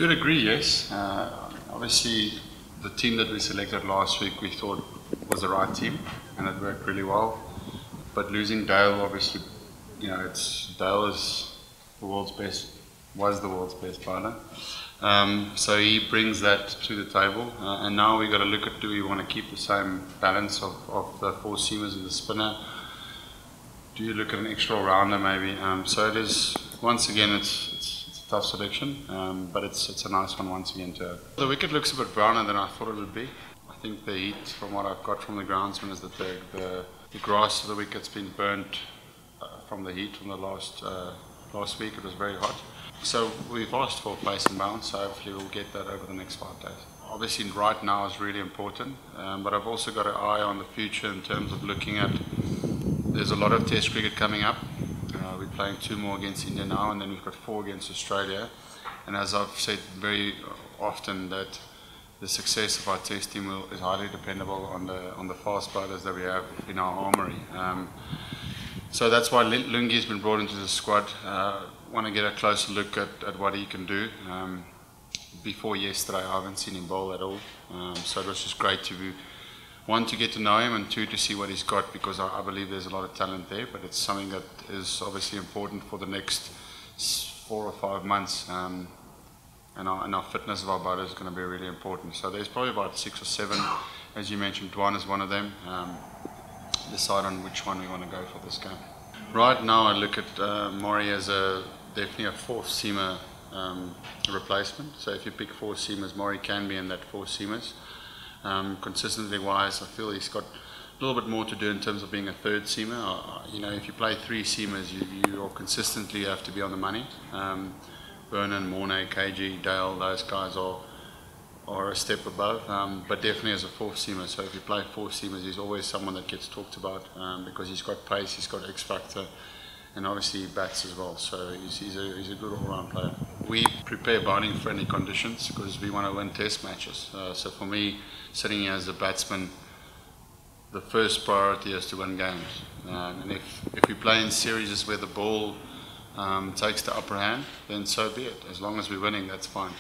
To a degree, yes. Obviously, the team that we selected last week we thought was the right team, and it worked really well. But losing Dale, obviously, Dale is the world's best, was the world's best bowler. So he brings that to the table, and now we've got to look at, do we want to keep the same balance of the four seamers and the spinner? Do you look at an extra all-rounder maybe? So it is, once again, it's a tough selection, but it's a nice one once again to have. The wicket looks a bit browner than I thought it would be. I think the heat, from what I've got from the groundsman, is that the grass of the wicket's been burnt from the heat from the last week. It was very hot. So we've asked for place and bounce, so hopefully we'll get that over the next 5 days. Obviously right now is really important, but I've also got an eye on the future in terms of looking at, there's a lot of test cricket coming up. We're playing 2 more against India now, and then we've got 4 against Australia. And as I've said very often, that the success of our test team is highly dependable on the fast bowlers that we have in our armoury. So that's why Lungi has been brought into the squad. Want to get a closer look at what he can do. Before yesterday, I haven't seen him bowl at all. So it was just great to, 1, to get to know him, and 2, to see what he's got, because I believe there's a lot of talent there, but it's something that is obviously important for the next 4 or 5 months. And our fitness of our bowlers is going to be really important. So there's probably about 6 or 7, as you mentioned. Dwan is one of them. Decide on which one we want to go for this game. Right now I look at Maury as definitely a 4th seamer replacement. So if you pick 4 seamers, Maury can be in that 4 seamers. Consistently wise, I feel he's got a little bit more to do in terms of being a 3rd seamer. If you play 3 seamers, you consistently have to be on the money. Vernon, Mornay, KG, Dale, those guys are a step above, but definitely as a 4th seamer. So if you play 4 seamers, he's always someone that gets talked about, because he's got pace, he's got X factor, and obviously he bats as well. So he's a good all-round player. We prepare bowling friendly conditions because we want to win test matches. So for me, sitting here as a batsman, the first priority is to win games. And if we play in series where the ball takes the upper hand, then so be it. As long as we're winning, that's fine.